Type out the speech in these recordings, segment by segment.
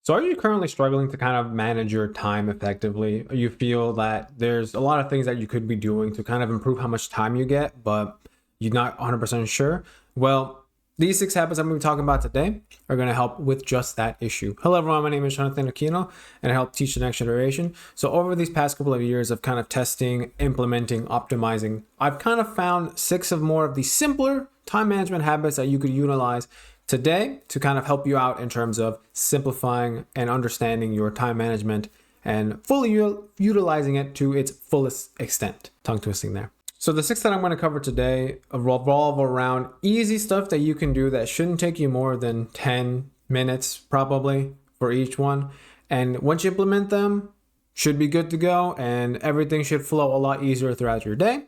So are you currently struggling to kind of manage your time effectively? You feel that there's a lot of things that you could be doing to kind of improve how much time you get, but you're not 100% sure? Well, these 6 habits I'm going to be talking about today are going to help with just that issue. Hello, everyone. My name is Jonathan Aquino, and I help teach the next generation. So over these past couple of years of kind of testing, implementing, optimizing, I've kind of found 6 of more of the simpler time management habits that you could utilize today to kind of help you out in terms of simplifying and understanding your time management and fully utilizing it to its fullest extent. Tongue twisting there. So the 6 that I'm going to cover today revolve around easy stuff that you can do that shouldn't take you more than 10 minutes probably for each one. And once you implement them, should be good to go and everything should flow a lot easier throughout your day.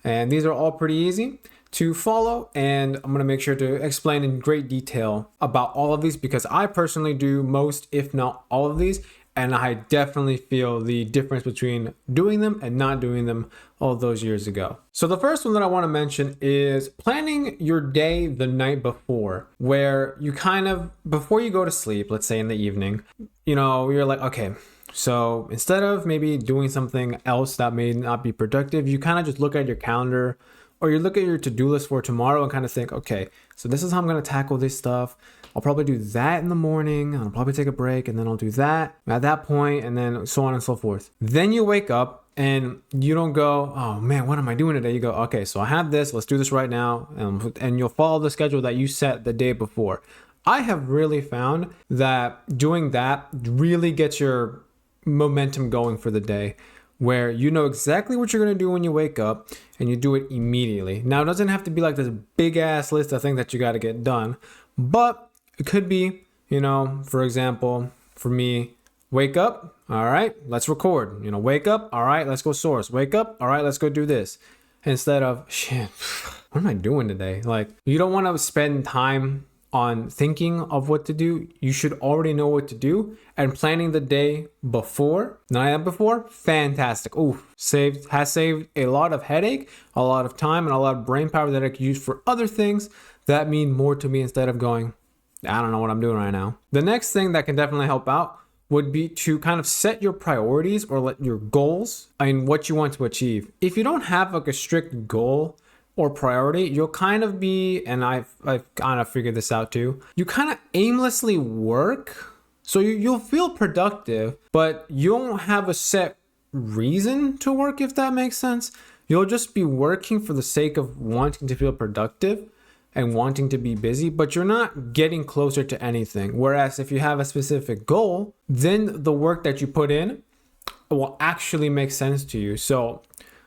And these are all pretty easy to follow, and I'm going to make sure to explain in great detail about all of these because I personally do most, if not all of these, and I definitely feel the difference between doing them and not doing them all those years ago. So the first one that I want to mention is planning your day the night before, where you kind of, before you go to sleep, let's say in the evening, you're like, okay, so instead of maybe doing something else that may not be productive, you kind of just look at your calendar or you look at your to-do list for tomorrow and kind of think, okay, so this is how I'm going to tackle this stuff. I'll probably do that in the morning. I'll probably take a break and then I'll do that at that point and then so on and so forth. Then you wake up and you don't go, oh man, what am I doing today? You go, okay, so I have this. Let's do this right now. And you'll follow the schedule that you set the day before. I have really found that doing that really gets your momentum going for the day, where you know exactly what you're going to do when you wake up and you do it immediately. Now, it doesn't have to be like this big ass list of things that you got to get done, but it could be, for example, for me, wake up. All right, let's record, wake up. All right, let's go source. Wake up. All right, let's go do this. Instead of shit, what am I doing today? Like, you don't want to spend time on thinking of what to do. You should already know what to do, and planning the day before, night before, fantastic. Has saved a lot of headache, a lot of time, and a lot of brain power that I could use for other things that mean more to me instead of going, I don't know what I'm doing right now. The next thing that can definitely help out would be to kind of set your priorities or let your goals and what you want to achieve. If you don't have like a strict goal or priority, you'll kind of be, and I've kind of figured this out too, you kind of aimlessly work. So you'll feel productive, but you don't have a set reason to work, if that makes sense. You'll just be working for the sake of wanting to feel productive and wanting to be busy, but you're not getting closer to anything. Whereas if you have a specific goal, then the work that you put in will actually make sense to you. So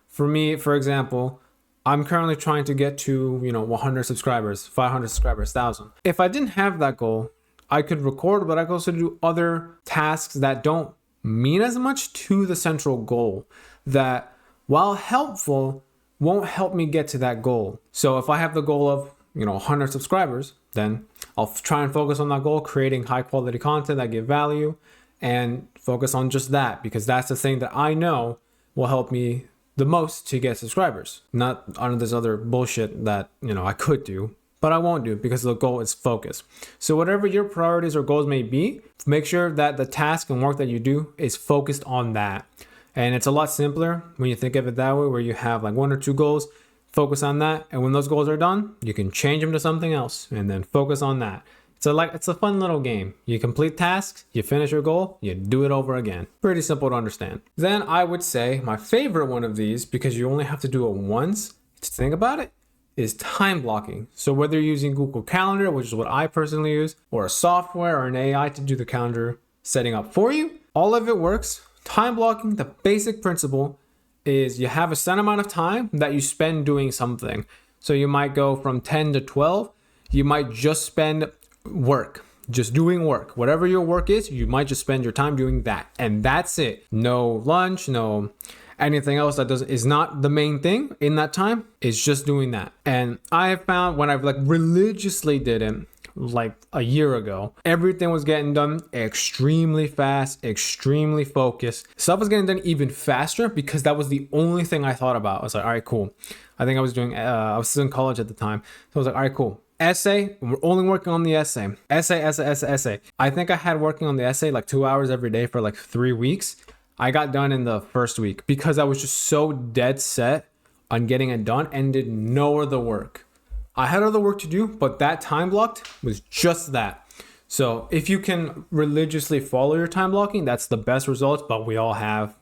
for me, for example, I'm currently trying to get to, 100 subscribers, 500 subscribers, 1,000. If I didn't have that goal, I could record, but I could also do other tasks that don't mean as much to the central goal that, while helpful, won't help me get to that goal. So if I have the goal of, 100 subscribers, then I'll try and focus on that goal, creating high quality content that give value, and focus on just that, because that's the thing that I know will help me the most to get subscribers, not on this other bullshit that, I could do, but I won't do because the goal is focus. So whatever your priorities or goals may be, make sure that the task and work that you do is focused on that. And it's a lot simpler when you think of it that way, where you have like 1 or 2 goals, focus on that. And when those goals are done, you can change them to something else and then focus on that. So it's a fun little game. You complete tasks, you finish your goal, you do it over again. Pretty simple to understand. Then I would say my favorite one of these, because you only have to do it once to think about it, is time blocking. So whether you're using Google Calendar, which is what I personally use, or a software or an AI to do the calendar setting up for you, all of it works. Time blocking, the basic principle is you have a set amount of time that you spend doing something. So you might go from 10 to 12. You might just spend work, just doing work. Whatever your work is, you might just spend your time doing that. And that's it. No lunch, no anything else that is not the main thing in that time. It's just doing that. And I have found when I've religiously did it, like a year ago, everything was getting done extremely fast, extremely focused. Stuff was getting done even faster because that was the only thing I thought about. I was like, all right, cool. I think I was still in college at the time. So I was like, all right, cool. Essay, we're only working on the essay. Essay. I think I had working on the essay like 2 hours every day for like 3 weeks. I got done in the first week because I was just so dead set on getting it done and did no other work. I had other work to do, but that time blocked was just that. So if you can religiously follow your time blocking, that's the best results. But we all have,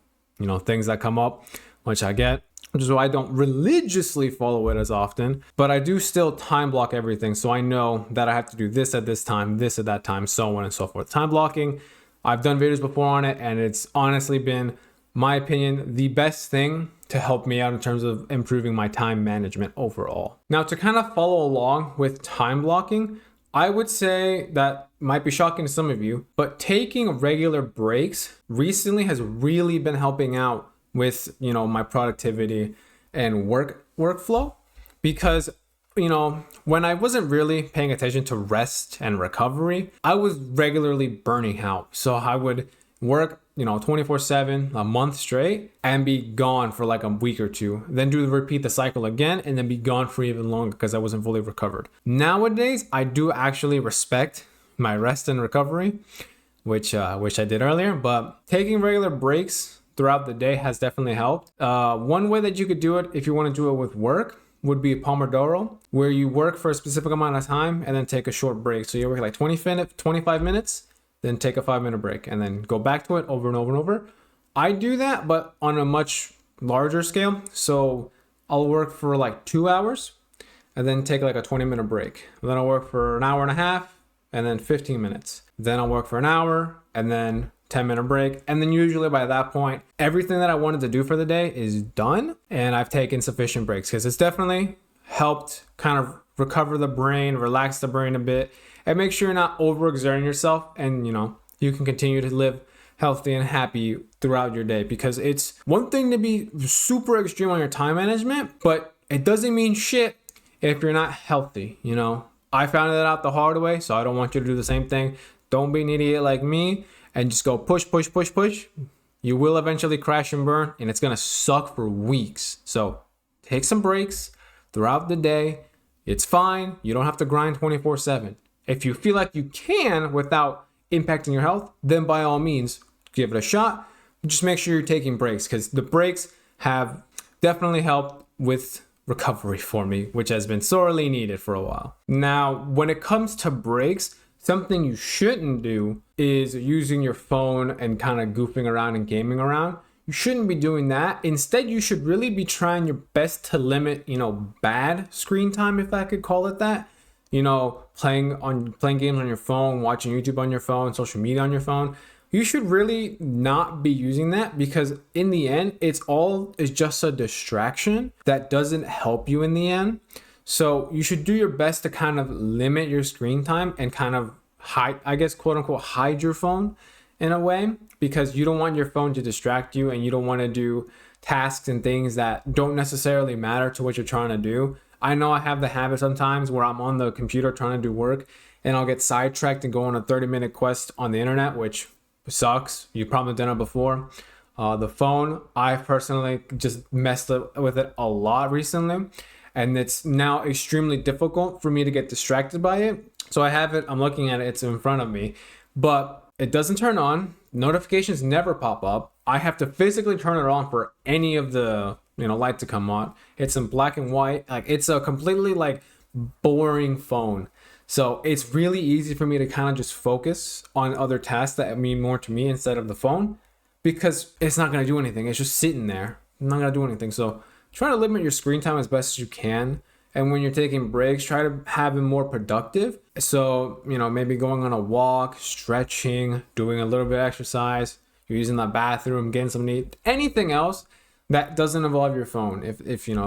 things that come up, which I get, which is why I don't religiously follow it as often. But I do still time block everything. So I know that I have to do this at this time, this at that time, so on and so forth. Time blocking, I've done videos before on it, and it's honestly been, my opinion, the best thing to help me out in terms of improving my time management overall. Now, to kind of follow along with time blocking, I would say that might be shocking to some of you, but taking regular breaks recently has really been helping out with, my productivity and workflow, because, when I wasn't really paying attention to rest and recovery, I was regularly burning out. So I would work 24/7 a month straight and be gone for like a week or two, then repeat the cycle again, and then be gone for even longer because I wasn't fully recovered. Nowadays, I do actually respect my rest and recovery, which I did earlier, but taking regular breaks throughout the day has definitely helped. One way that you could do it, if you want to do it with work, would be Pomodoro, where you work for a specific amount of time and then take a short break. So you work like 25 minutes, then take a 5-minute break, and then go back to it over and over and over. I do that, but on a much larger scale. So I'll work for like 2 hours and then take like a 20-minute break. Then I'll work for an hour and a half and then 15 minutes. Then I'll work for an hour and then 10-minute break. And then usually by that point, everything that I wanted to do for the day is done, and I've taken sufficient breaks, because it's definitely helped kind of recover the brain, relax the brain a bit, and make sure you're not overexerting yourself, and you can continue to live healthy and happy throughout your day. Because it's one thing to be super extreme on your time management, but it doesn't mean shit if you're not healthy. I found that out the hard way, so I don't want you to do the same thing. Don't be an idiot like me and just go push. You will eventually crash and burn, and it's gonna suck for weeks. So take some breaks throughout the day. It's fine. You don't have to grind 24/7. If you feel like you can without impacting your health, then by all means, give it a shot. Just make sure you're taking breaks, because the breaks have definitely helped with recovery for me, which has been sorely needed for a while. Now, when it comes to breaks, something you shouldn't do is using your phone and kind of goofing around and gaming around. You shouldn't be doing that. Instead, you should really be trying your best to limit, bad screen time, if I could call it that. Playing games on your phone, watching YouTube on your phone, social media on your phone. You should really not be using that, because in the end, it's just a distraction that doesn't help you in the end. So you should do your best to kind of limit your screen time and kind of hide, I guess, quote unquote, hide your phone in a way, because you don't want your phone to distract you, and you don't want to do tasks and things that don't necessarily matter to what you're trying to do. I know I have the habit sometimes where I'm on the computer trying to do work, and I'll get sidetracked and go on a 30-minute quest on the internet, which sucks. You've probably done it before. The phone, I personally just messed up with it a lot recently, and it's now extremely difficult for me to get distracted by it. So I have it, I'm looking at it, it's in front of me, but it doesn't turn on. Notifications never pop up. I have to physically turn it on for any of the light to come on. It's in black and white. Like, it's a completely boring phone. So it's really easy for me to kind of just focus on other tasks that mean more to me instead of the phone, because it's not going to do anything. It's just sitting there. I'm not going to do anything. So try to limit your screen time as best as you can. And when you're taking breaks, try to have it more productive. So, maybe going on a walk, stretching, doing a little bit of exercise, you're using the bathroom, getting some neat, anything else that doesn't involve your phone, if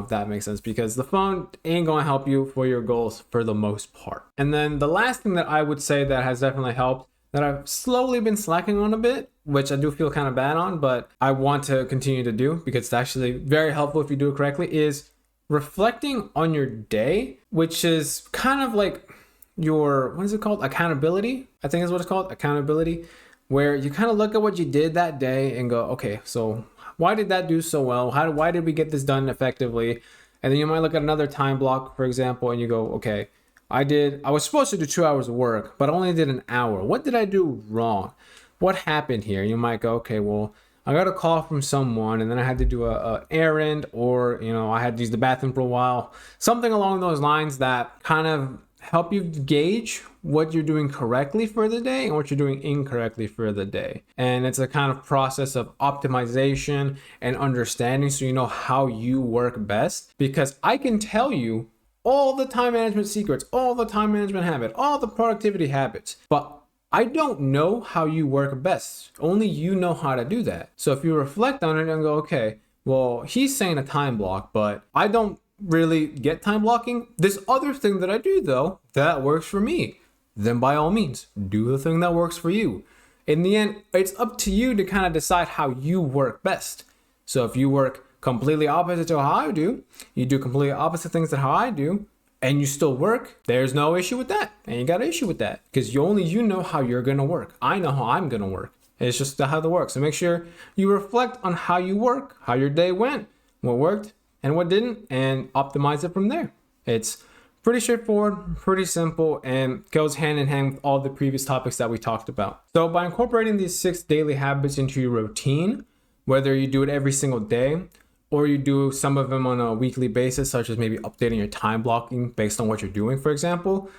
that makes sense, because the phone ain't going to help you for your goals for the most part. And then the last thing that I would say that has definitely helped, that I've slowly been slacking on a bit, which I do feel kind of bad on, but I want to continue to do because it's actually very helpful if you do it correctly, is reflecting on your day, which is kind of like your, what is it called? Accountability. I think is what it's called. Accountability, where you kind of look at what you did that day and go, okay, so why did that do so well? Why did we get this done effectively? And then you might look at another time block, for example, and you go, okay, I was supposed to do 2 hours of work, but I only did an hour. What did I do wrong? What happened here? You might go, okay, well, I got a call from someone and then I had to do a errand, or, I had to use the bathroom for a while. Something along those lines that kind of help you gauge what you're doing correctly for the day and what you're doing incorrectly for the day. And it's a kind of process of optimization and understanding, so you know how you work best. Because I can tell you all the time management secrets, all the time management habit, all the productivity habits, but I don't know how you work best. Only you know how to do that. So if you reflect on it and go, okay, well, he's saying a time block, but I don't really get time blocking. This other thing that I do, though, that works for me. Then by all means, do the thing that works for you. In the end, it's up to you to kind of decide how you work best. So if you work completely opposite to how I do, you do completely opposite things than how I do, and you still work, there's no issue with that. And you got an issue with that because you know how you're going to work. I know how I'm going to work. It's just how it works. So make sure you reflect on how you work, how your day went, what worked and what didn't, and optimize it from there. It's pretty straightforward, pretty simple, and goes hand in hand with all the previous topics that we talked about. So by incorporating these 6 daily habits into your routine, whether you do it every single day, or you do some of them on a weekly basis, such as maybe updating your time blocking based on what you're doing, for example,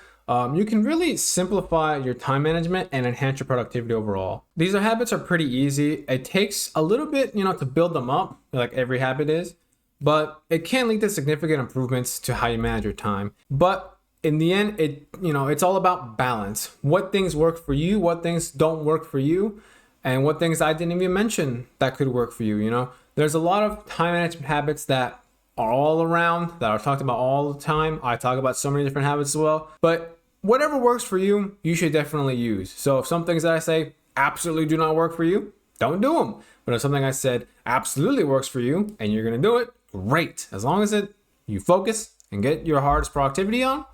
you can really simplify your time management and enhance your productivity overall. These habits are pretty easy. It takes a little bit, to build them up, like every habit is, but it can lead to significant improvements to how you manage your time. But in the end, it's all about balance. What things work for you, what things don't work for you, and what things I didn't even mention that could work for you, There's a lot of time management habits that are all around, that are talked about all the time. I talk about so many different habits as well. But whatever works for you, you should definitely use. So if some things that I say absolutely do not work for you, don't do them. But if something I said absolutely works for you and you're going to do it, great. As long as you focus and get your hardest productivity on,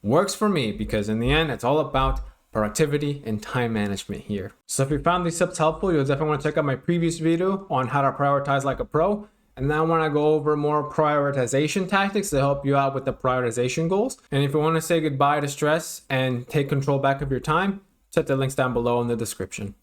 works for me, because in the end, it's all about productivity and time management here. So if you found these tips helpful, you'll definitely want to check out my previous video on how to prioritize like a pro. And then I want to go over more prioritization tactics to help you out with the prioritization goals. And if you want to say goodbye to stress and take control back of your time, check the links down below in the description.